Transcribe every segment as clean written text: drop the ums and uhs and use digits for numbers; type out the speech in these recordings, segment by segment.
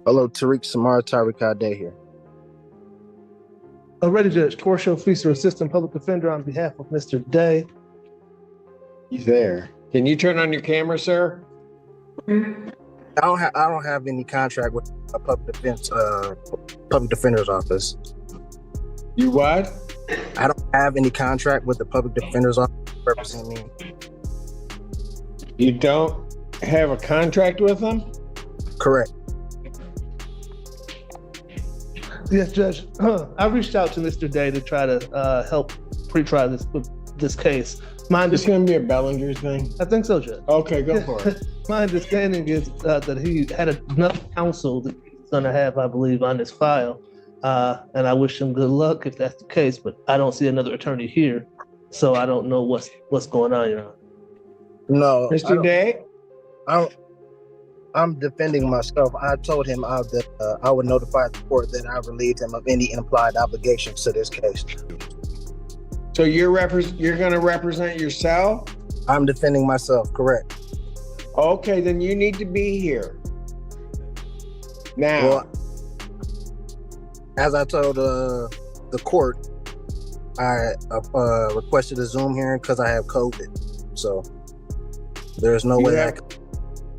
Hello, Tariq Samar Tariq Ade here. Already, Judge. Torshio Feaster, Assistant Public Defender, on behalf of Mr. Day. He's there. Can you turn on your camera, sir? I don't have any contract with a public defender's office. You what? I don't have any contract with the public defender's office representing me. You don't have a contract with them? Correct. Yes, Judge. I reached out to Mr. Day to try to help pre-try this case. It's going to be a Bellinger's thing? I think so, Judge. Okay, go for it. My understanding is that he had enough counsel that he's going to have, I believe, on his file. And I wish him good luck if that's the case, but I don't see another attorney here. So I don't know what's going on, Your Honor. No. Mr. Day? I'm defending myself. I told him that I would notify the court that I relieved him of any implied obligations to this case. So you're going to represent yourself? I'm defending myself, correct. Okay, then you need to be here. Now. Well, as I told the court, I requested a Zoom hearing because I have COVID. So there's no way I can.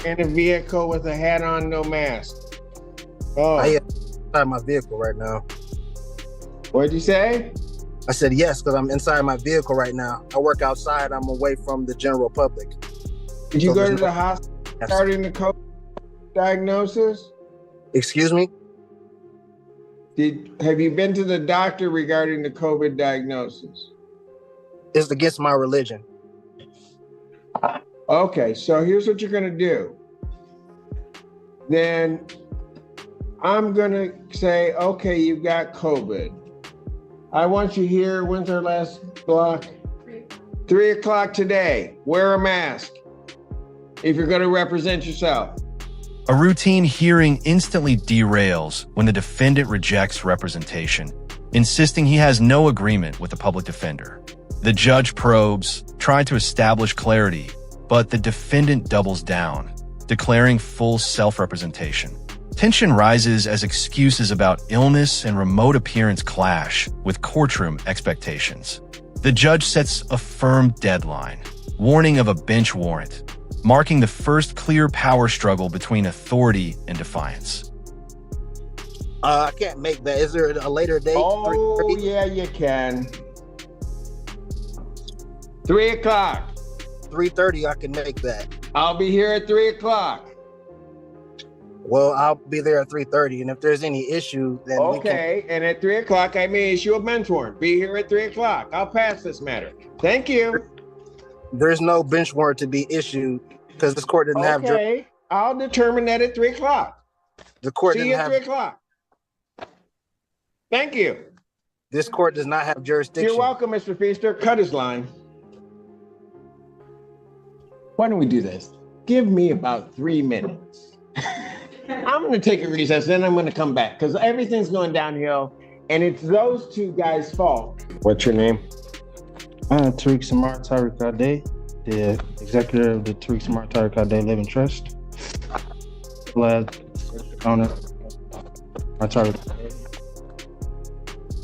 In a vehicle with a hat on, no mask. Oh. I am inside my vehicle right now. What'd you say? I said yes, because I'm inside my vehicle right now. I work outside. I'm away from the general public. Did you go to the hospital regarding the COVID diagnosis? Excuse me? Have you been to the doctor regarding the COVID diagnosis? It's against my religion. Okay, so here's what you're going to do. Then I'm going to say, okay, you've got COVID. I want you here. When's our last block? 3 o'clock today. Wear a mask if you're going to represent yourself. A routine hearing instantly derails when the defendant rejects representation, insisting he has no agreement with the public defender. The judge probes, trying to establish clarity, but the defendant doubles down, declaring full self-representation. Tension rises as excuses about illness and remote appearance clash with courtroom expectations. The judge sets a firm deadline, warning of a bench warrant, marking the first clear power struggle between authority and defiance. I can't make that. Is there a later date? Oh, yeah, you can. 3 o'clock. 3:30, I can make that. I'll be here at 3 o'clock. Well, I'll be there at 3:30, and if there's any issue, then okay, and at 3 o'clock, I may issue a bench warrant. Be here at 3 o'clock. I'll pass this matter. Thank you. There's no bench warrant to be issued because this court didn't have. Okay, I'll determine that at 3 o'clock. The court See didn't you at have. 3 o'clock. Thank you. This court does not have jurisdiction. You're welcome, Mr. Feaster. Cut his line. Why don't we do this? Give me about 3 minutes. I'm going to take a recess, then I'm going to come back because everything's going downhill, and it's those two guys' fault. What's your name? Tariq Samar Tariq Ade, the executive of the Tariq Samar Tariq Ade Living Trust. Last owner, Tariq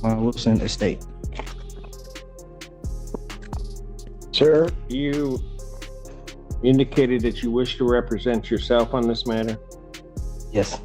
Wilson Estate. Sir, you indicated that you wish to represent yourself on this matter? Yes.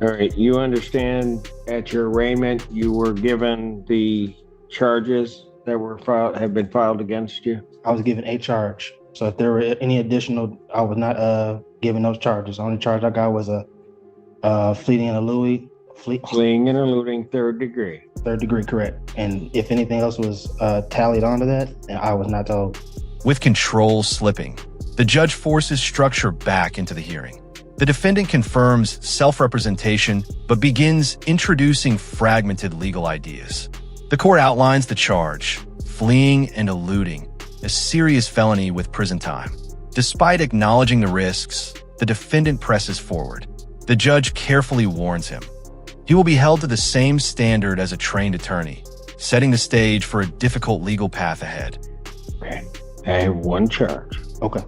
All right. You understand at your arraignment you were given the charges that were have been filed against you? I was given a charge. So if there were any additional, I was not given those charges. The only charge I got was a fleeing and eluding. Fleeing and eluding, 3rd degree. 3rd degree, correct. And if anything else was tallied onto that, I was not told. With control slipping, the judge forces structure back into the hearing. The defendant confirms self-representation, but begins introducing fragmented legal ideas. The court outlines the charge, fleeing and eluding, a serious felony with prison time. Despite acknowledging the risks, the defendant presses forward. The judge carefully warns him. He will be held to the same standard as a trained attorney, setting the stage for a difficult legal path ahead. I have 1 charge. Okay.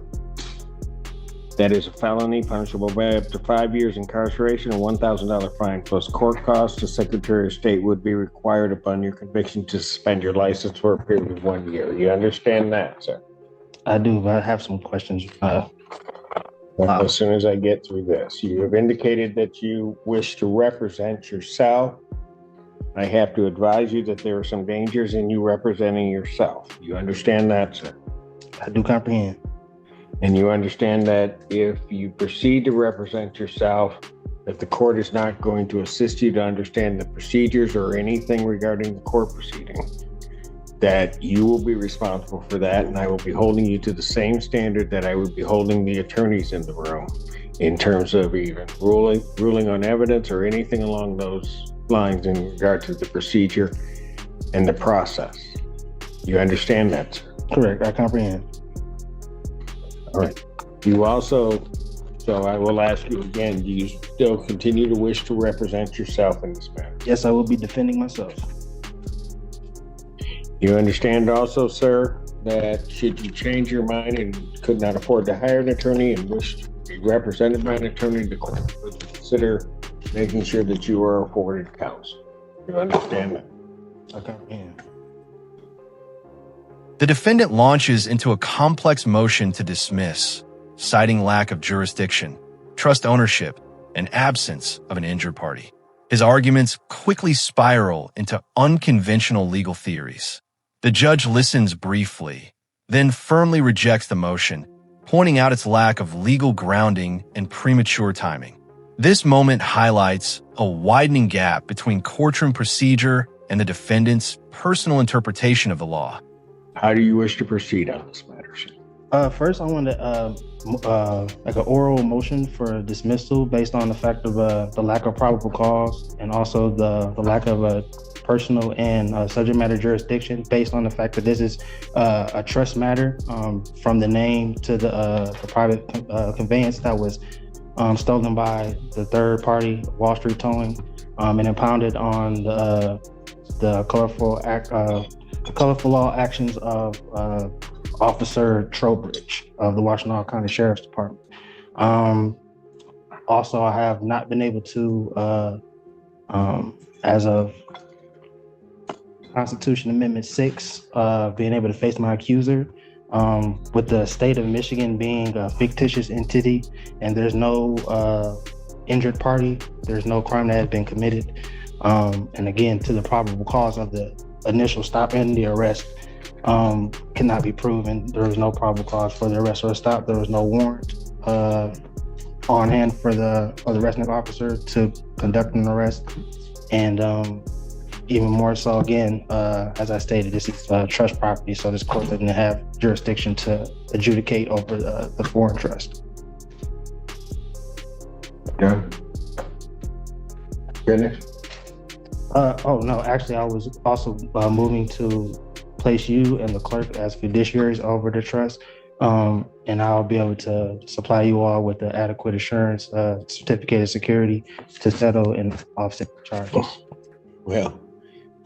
That is a felony punishable by up to 5 years incarceration and $1,000 fine plus court costs. The Secretary of State would be required upon your conviction to suspend your license for a period of 1 year. You understand that, sir? I do, but I have some questions. As soon as I get through this, you have indicated that you wish to represent yourself. I have to advise you that there are some dangers in you representing yourself. You understand that, sir? I do comprehend. And you understand that if you proceed to represent yourself, that the court is not going to assist you to understand the procedures or anything regarding the court proceeding, that you will be responsible for that, and I will be holding you to the same standard that I would be holding the attorneys in the room in terms of even ruling on evidence or anything along those lines in regard to the procedure and the process. You understand that, sir? Correct, I comprehend. All right. You also, so I will ask you again, do you still continue to wish to represent yourself in this matter? Yes, I will be defending myself. You understand also, sir, that should you change your mind and could not afford to hire an attorney and wish to be represented by an attorney, the court would consider making sure that you are afforded counsel. You understand that? I comprehend. The defendant launches into a complex motion to dismiss, citing lack of jurisdiction, trust ownership, and absence of an injured party. His arguments quickly spiral into unconventional legal theories. The judge listens briefly, then firmly rejects the motion, pointing out its lack of legal grounding and premature timing. This moment highlights a widening gap between courtroom procedure and the defendant's personal interpretation of the law. How do you wish to proceed on this matter, sir? First, I want to like an oral motion for dismissal based on the fact of the lack of probable cause and also the lack of personal and subject matter jurisdiction based on the fact that this is a trust matter from the name to the private conveyance that was stolen by the third party, Wall Street Towing, and impounded on the colorful law actions of Officer Trowbridge of the Washtenaw County Sheriff's Department. Also, I have not been able to, as of Constitution Amendment 6, being able to face my accuser. With the state of Michigan being a fictitious entity and there's no injured party, there's no crime that has been committed. And again, to the probable cause of the initial stop and the arrest cannot be proven. There was no probable cause for the arrest or stop. There was no warrant on hand for the arresting officer to conduct an arrest. And even more so, again, as I stated, this is trust property, so this court doesn't have jurisdiction to adjudicate over the foreign trust. Done. Finished? Oh, no, actually, I was also moving to place you and the clerk as fiduciaries over the trust, and I'll be able to supply you all with the adequate assurance certificate of security to settle and offset charges. Well,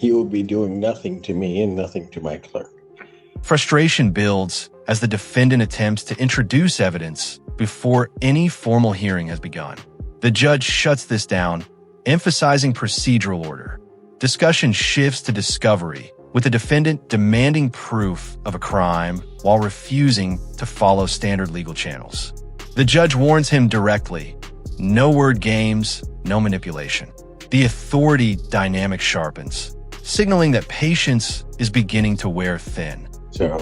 you will be doing nothing to me and nothing to my clerk. Frustration builds as the defendant attempts to introduce evidence before any formal hearing has begun. The judge shuts this down, emphasizing procedural order. Discussion shifts to discovery, with the defendant demanding proof of a crime while refusing to follow standard legal channels. The judge warns him directly, no word games, no manipulation. The authority dynamic sharpens, signaling that patience is beginning to wear thin. So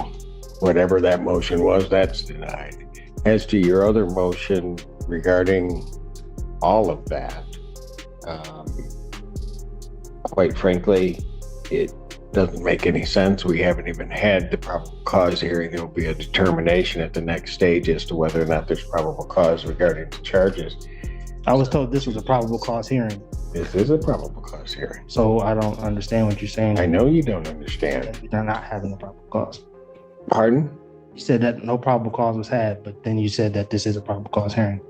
whatever that motion was, that's denied. As to your other motion regarding all of that, quite frankly, it doesn't make any sense. We haven't even had the probable cause hearing. There will be a determination at the next stage as to whether or not there's probable cause regarding the charges. I was told this was a probable cause hearing. This is a probable cause hearing. So I don't understand what you're saying. I know you don't understand. You're not having a probable cause. Pardon? You said that no probable cause was had, but then you said that this is a probable cause hearing.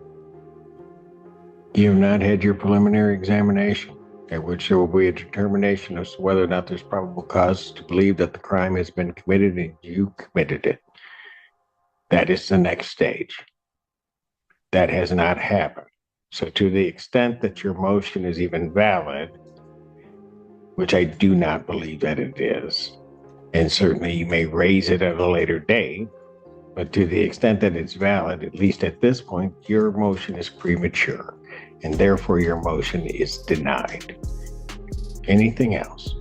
You have not had your preliminary examination, at which there will be a determination as to whether or not there's probable cause to believe that the crime has been committed and you committed it. That is the next stage. That has not happened. So to the extent that your motion is even valid, which I do not believe that it is, and certainly you may raise it at a later date, but to the extent that it's valid, at least at this point, your motion is premature, and therefore your motion is denied. Anything else?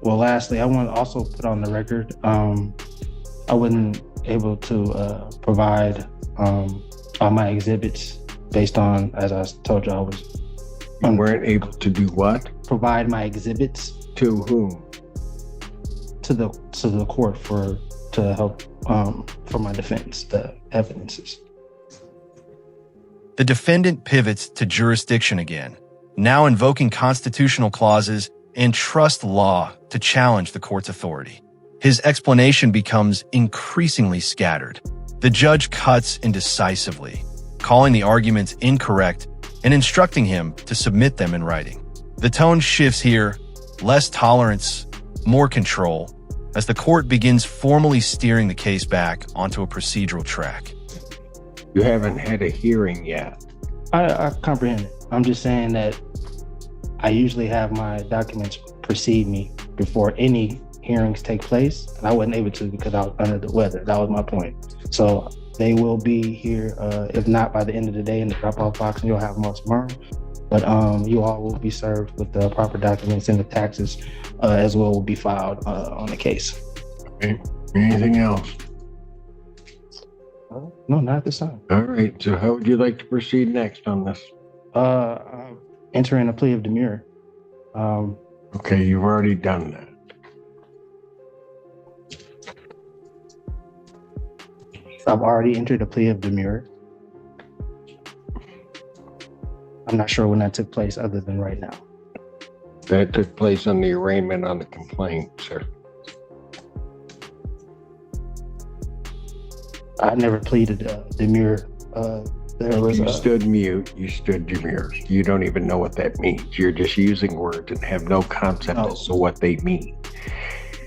Well, lastly, I want to also put on the record, I wasn't able to provide all my exhibits based on, as I told you, I was. You weren't able to do what? Provide my exhibits To whom? to the court to help for my defense, the evidences. The defendant pivots to jurisdiction again, now invoking constitutional clauses and trust law to challenge the court's authority. His explanation becomes increasingly scattered. The judge cuts indecisively, calling the arguments incorrect and instructing him to submit them in writing. The tone shifts here, less tolerance, more control, as the court begins formally steering the case back onto a procedural track. You haven't had a hearing yet. I comprehend it. I'm just saying that I usually have my documents precede me before any hearings take place, and I wasn't able to because I was under the weather. That was my point. So they will be here, if not by the end of the day in the drop-off box, and you'll have them tomorrow. But you all will be served with the proper documents, and the taxes as well will be filed on the case. Okay. Anything else? No, not at this time. All right. So how would you like to proceed next on this? Entering a plea of demurrer. Okay, you've already done that. I've already entered a plea of demurrer. I'm not sure when that took place other than right now. That took place on the arraignment on the complaint, sir. I never pleaded demurrer. You stood mute, you stood demurrer. You don't even know what that means. You're just using words and have no concept as to what they mean.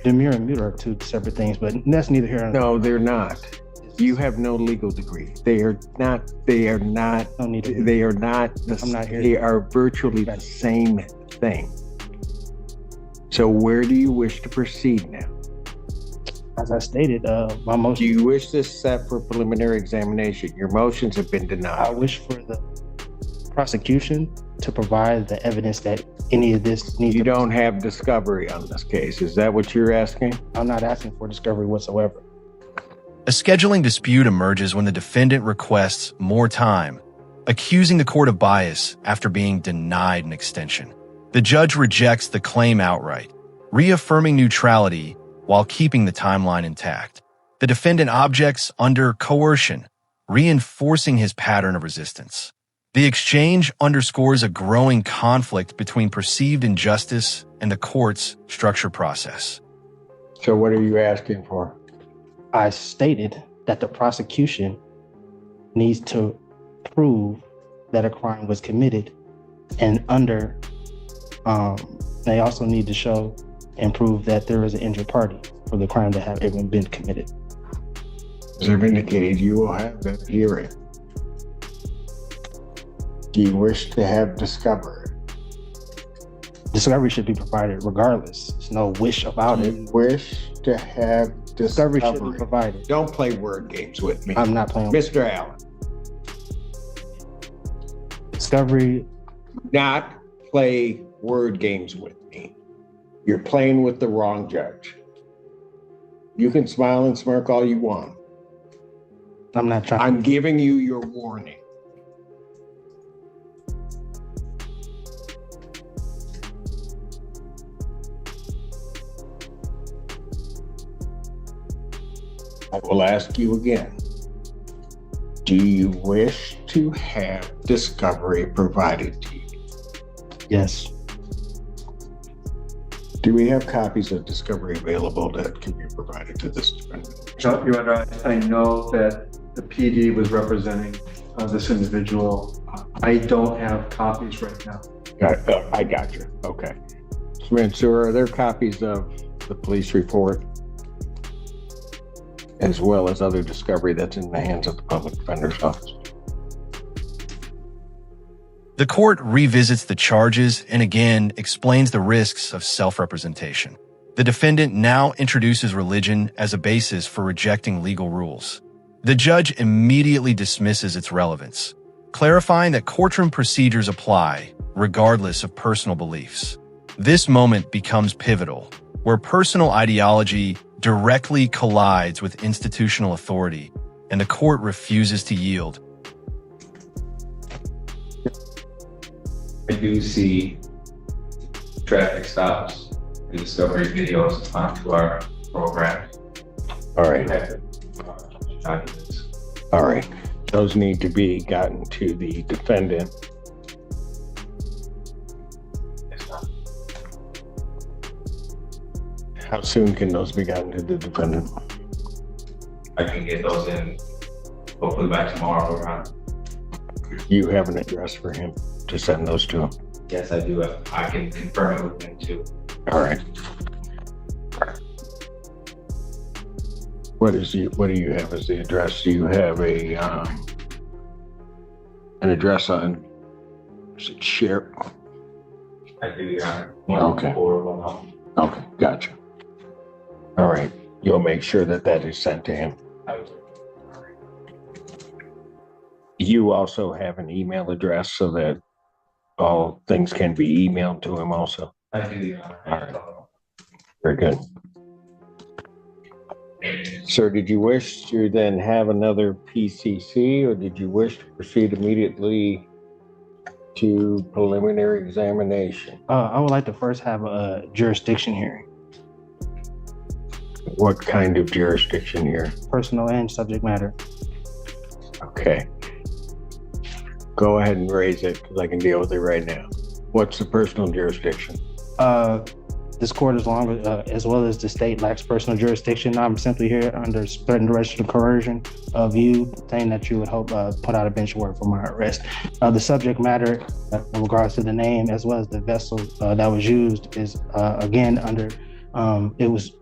Demurrer and mute are two separate things, but that's neither here nor there. No, they're not. You have no legal degree. They are not. No need to. They are not. I'm not here. They are virtually the same thing. So where do you wish to proceed now? As I stated, my motion. Do you wish this set for preliminary examination? Your motions have been I denied. wish for the prosecution to provide the evidence that any of this needs. You don't have discovery on this case. Is that what you're asking? I'm not asking for discovery whatsoever. A scheduling dispute emerges when the defendant requests more time, accusing the court of bias after being denied an extension. The judge rejects the claim outright, reaffirming neutrality while keeping the timeline intact. The defendant objects under coercion, reinforcing his pattern of resistance. The exchange underscores a growing conflict between perceived injustice and the court's structure process. So what are you asking for? I stated that the prosecution needs to prove that a crime was committed, and they also need to show and prove that there is an injured party for the crime that have even been committed. As I've indicated, you will have that hearing. Do you wish to have discovery? Discovery should be provided regardless. There's no wish about it. You wish to have Discovery discovery. should be provided. Don't play word games with me. I'm not playing. Mr. Allen, Discovery. not play word games with me. You're playing with the wrong judge. You can smile and smirk all you want. I'm not trying. I'm giving you your warning. I will ask you again. Do you wish to have discovery provided to you? Yes. Do we have copies of discovery available that can be provided to this defendant? No, Your Honor, I know that the PD was representing this individual. I don't have copies right now. I got you. Okay. Mansour, are there copies of the police report as well as other discovery that's in the hands of the public defender's office. The court revisits the charges and again explains the risks of self-representation. The defendant now introduces religion as a basis for rejecting legal rules. The judge immediately dismisses its relevance, clarifying that courtroom procedures apply regardless of personal beliefs. This moment becomes pivotal, where personal ideology directly collides with institutional authority, and the court refuses to yield. I do see traffic stops and discovery videos onto our program. All right. Documents. All right. Those need to be gotten to the defendant. How soon can those be gotten to the defendant? I can get those in hopefully by tomorrow around. You have an address for him to send those to him? Yes, I do. I can confirm it with him too. All right. What do you have as the address? Do you have a an address on, is it Share? I do, Your Honor. Okay. 11411. Okay, gotcha. All right, you'll make sure that that is sent to him. You also have an email address so that all things can be emailed to him also. I do, Your Honor. All right. Very good. Sir, did you wish to then have another PCC, or did you wish to proceed immediately to preliminary examination? I would like to first have a jurisdiction hearing, What kind of jurisdiction here? personal and subject matter. Okay. Go ahead and raise it because I can deal with it right now. What's the personal jurisdiction? This court, as well as the state, lacks personal jurisdiction. I'm simply here under threatened arrest or coercion of you, saying that you would hope put out a bench warrant for my arrest. The subject matter, in regards to the name as well as the vessel that was used, is again under it was.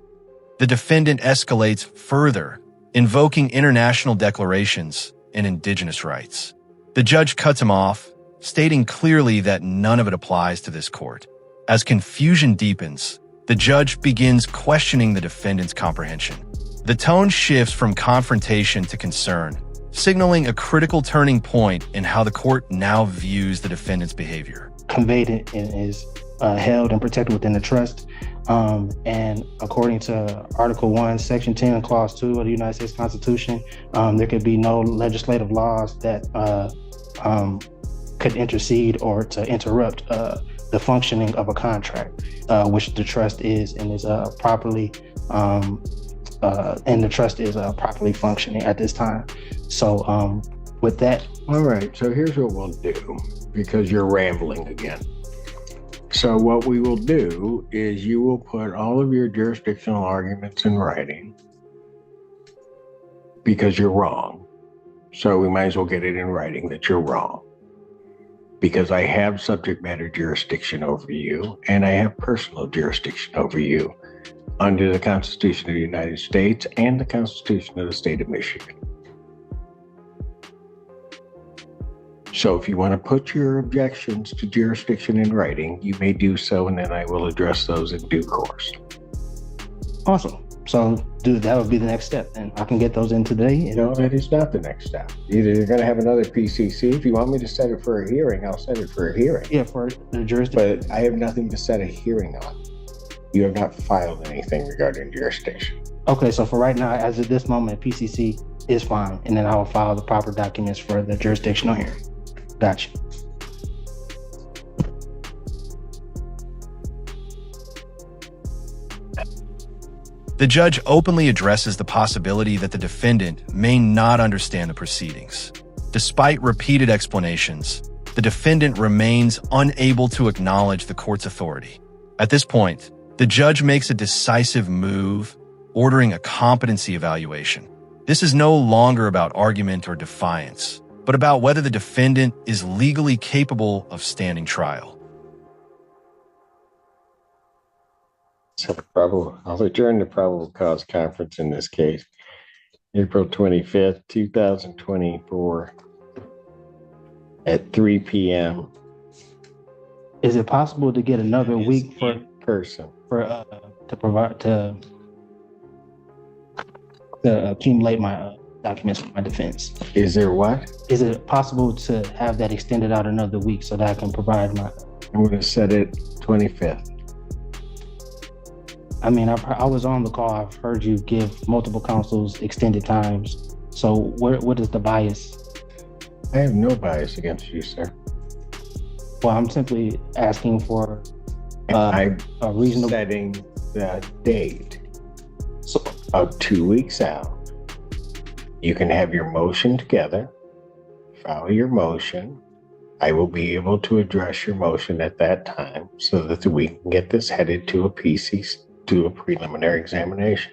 The defendant escalates further, invoking international declarations and indigenous rights. The judge cuts him off, stating clearly that none of it applies to this court. As confusion deepens, the judge begins questioning the defendant's comprehension. The tone shifts from confrontation to concern, signaling a critical turning point in how the court now views the defendant's behavior. Conveyed and is held and protected within the trust. And according to Article 1, Section 10, and Clause 2 of the United States Constitution, there could be no legislative laws that could intercede or to interrupt the functioning of a contract, which the trust is and is properly properly functioning at this time. So with that. All right, so here's what we'll do, because you're rambling again. So what we will do is you will put all of your jurisdictional arguments in writing because you're wrong. So we might as well get it in writing that you're wrong. Because I have subject matter jurisdiction over you, and I have personal jurisdiction over you under the Constitution of the United States and the Constitution of the State of Michigan. So if you want to put your objections to jurisdiction in writing, you may do so, and then I will address those in due course. Awesome. So that would be the next step, and I can get those in today. No, that is not the next step. Either you're going to have another PCC. If you want me to set it for a hearing, I'll set it for a hearing. Yeah, for the jurisdiction. But I have nothing to set a hearing on. You have not filed anything regarding jurisdiction. Okay, so for right now, as of this moment, PCC is fine, and then I will file the proper documents for the jurisdictional hearing. Gotcha. The judge openly addresses the possibility that the defendant may not understand the proceedings. Despite repeated explanations, the defendant remains unable to acknowledge the court's authority. At this point, the judge makes a decisive move, ordering a competency evaluation. This is no longer about argument or defiance, but about whether the defendant is legally capable of standing trial. So I'll adjourn the probable cause conference in this case. April 25th, 2024 at 3 p.m. Is it possible to get another week for person. to provide to accumulate my documents for my defense? Is there what? Is it possible to have that extended out another week so that I can provide my? I'm going to set it 25th. I mean, I was on the call. I've heard you give multiple counsels extended times. So what is the bias? I have no bias against you, sir. Well, I'm simply asking for I'm a reasonable setting the date So, of 2 weeks out. You can have your motion together, file your motion. I will be able to address your motion at that time so that we can get this headed to a PC, to a preliminary examination.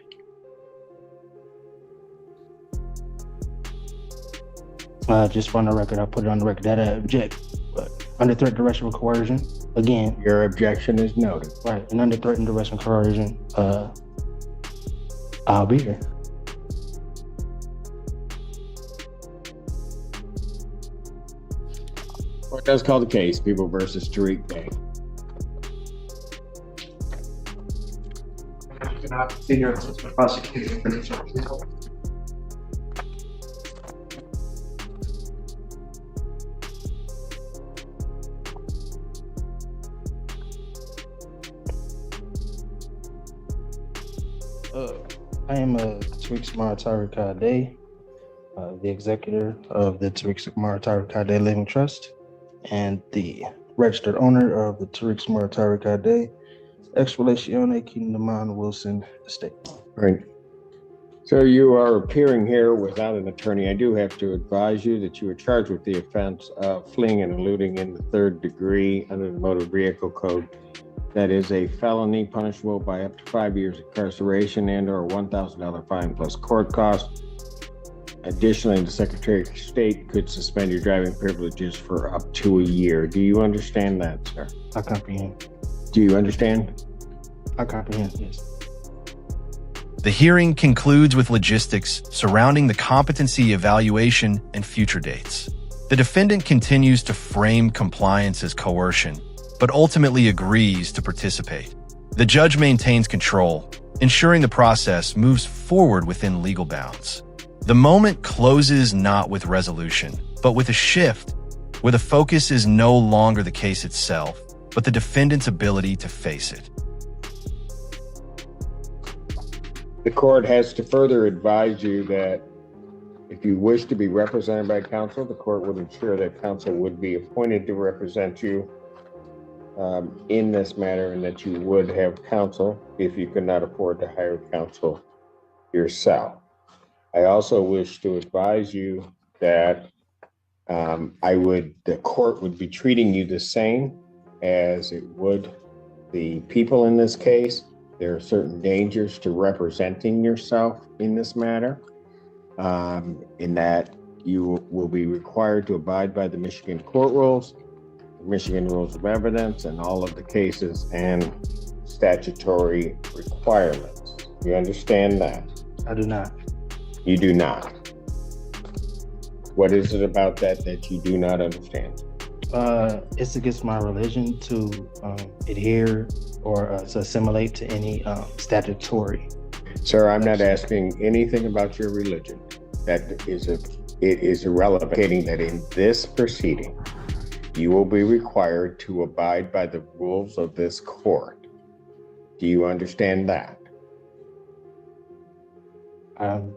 just for the record, I'll put it on the record that I object. But under threat, duress, or coercion, again, Your objection is noted. right, and under threat and duress and coercion, I'll be here. Court does call the case, People versus Tariq Day. Senior assistant prosecutor. I am Tariq Samara Kade, the executor of the Tariq Samara Kade Living Trust and the registered owner of the Tariq Samara Kade Ex Relatione Kindaman Wilson Estate. Right. So you are appearing here without an attorney. I do have to advise you that you are charged with the offense of fleeing and eluding in the 3rd degree under the Motor Vehicle Code. That is a felony punishable by up to 5 years incarceration and/or a $1,000 fine plus court costs. Additionally, the Secretary of State could suspend your driving privileges for up to a year. Do you understand that, sir? I comprehend. Do you understand? I comprehend, yes. The hearing concludes with logistics surrounding the competency evaluation and future dates. The defendant continues to frame compliance as coercion, but ultimately agrees to participate. The judge maintains control, ensuring the process moves forward within legal bounds. The moment closes not with resolution, but with a shift, where the focus is no longer the case itself, but the defendant's ability to face it. The court has to further advise you that if you wish to be represented by counsel, the court would ensure that counsel would be appointed to represent you in this matter, and that you would have counsel if you could not afford to hire counsel yourself. I also wish to advise you that the court would be treating you the same as it would the people in this case. There are certain dangers to representing yourself in this matter, in that you will be required to abide by the Michigan court rules, the Michigan rules of evidence, and all of the cases and statutory requirements. You understand that? I do not. You do not. What is it about that you do not understand? It's against my religion to adhere or to assimilate to any statutory. Sir, I'm not asking anything about your religion. It is irrelevant. Indicating that in this proceeding, you will be required to abide by the rules of this court. Do you understand that? I'm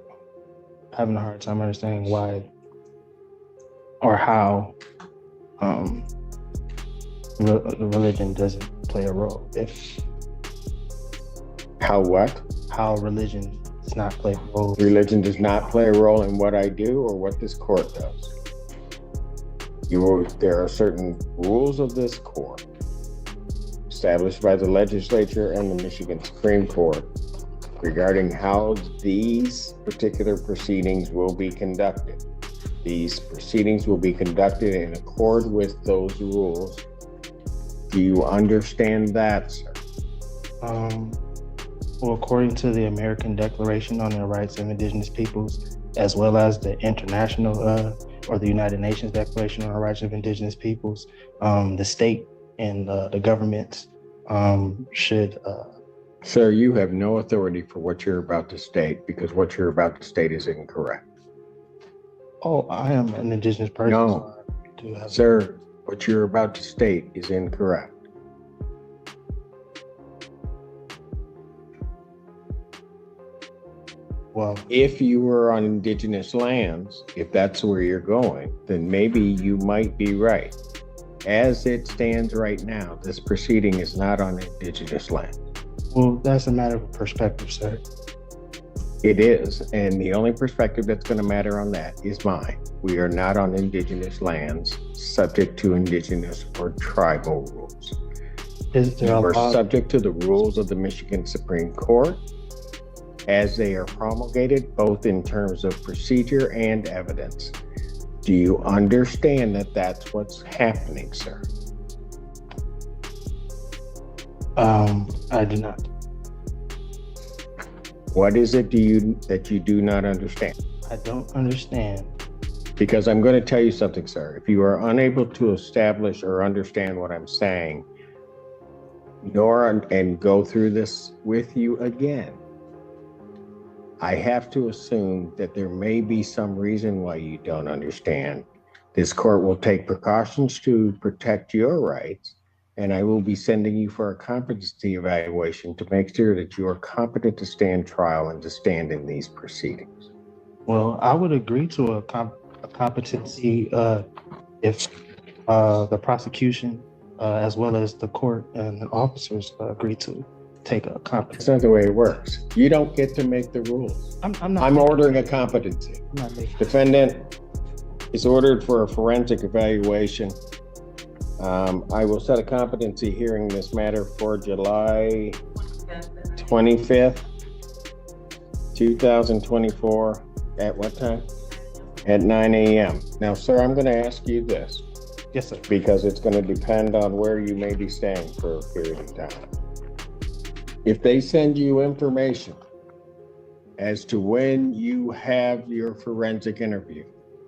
having a hard time understanding why or how religion doesn't play a role. How what? How religion does not play a role. Religion does not play a role in what I do or what this court does. There are certain rules of this court established by the legislature and the Michigan Supreme Court regarding how these particular proceedings will be conducted. These proceedings will be conducted in accord with those rules. Do you understand that, sir? Well, according to the American Declaration on the Rights of Indigenous Peoples, as well as the international or the United Nations Declaration on the Rights of Indigenous Peoples, the state and the governments should. Sir, you have no authority for what you're about to state because what you're about to state is incorrect. Oh, I am an indigenous person. No, so I do have sir, what you're about to state is incorrect. Well, If you were on indigenous lands, if that's where you're going, then maybe you might be right. As it stands right now, this proceeding is not on indigenous land. well, that's a matter of perspective, sir. It is, and the only perspective that's going to matter on that is mine. We are not on indigenous lands subject to indigenous or tribal rules. Is there a We're law? subject to the rules of the Michigan Supreme Court as they are promulgated, both in terms of procedure and evidence. Do you understand that that's what's happening, sir? I do not. What is it that you do not understand? I don't understand. Because I'm going to tell you something, sir. If you are unable to establish or understand what I'm saying, and go through this with you again, I have to assume that there may be some reason why you don't understand. This court will take precautions to protect your rights, and I will be sending you for a competency evaluation to make sure that you are competent to stand trial and to stand in these proceedings. Well, I would agree to a competency if the prosecution, as well as the court and the officers, agree to take a That's competency. not the way it works. You don't get to make the rules. I'm not. I'm ordering a competency. I'm not making. Defendant is ordered for a forensic evaluation. I will set a competency hearing this matter for July 25th, 2024. At what time? At 9 a.m. Now, sir, I'm going to ask you this Yes, sir. because it's going to depend on where you may be staying for a period of time. If they send you information as to when you have your forensic interview,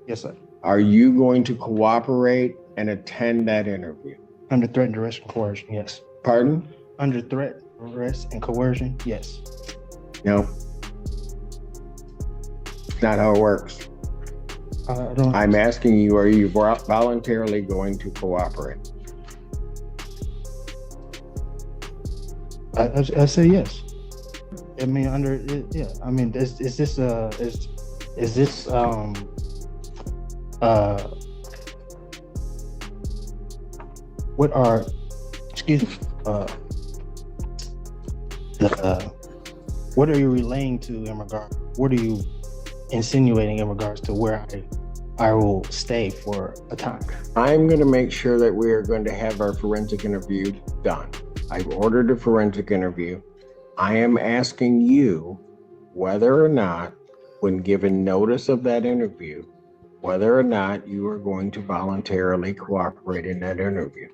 Yes, sir. are you going to cooperate and attend that interview? Under threat, duress, and coercion. Yes. Pardon? Under threat, duress, and coercion. Yes. No. Not how it works. I don't. I'm asking you, are you voluntarily going to cooperate? I say yes. I mean, yeah. I mean, is this what are, excuse me, what are you relaying to in regard? What are you insinuating in regards to where I will stay for a time? I'm going to make sure that we are going to have our forensic interview done. I've ordered a forensic interview. I am asking you whether or not, when given notice of that interview, whether or not you are going to voluntarily cooperate in that interview.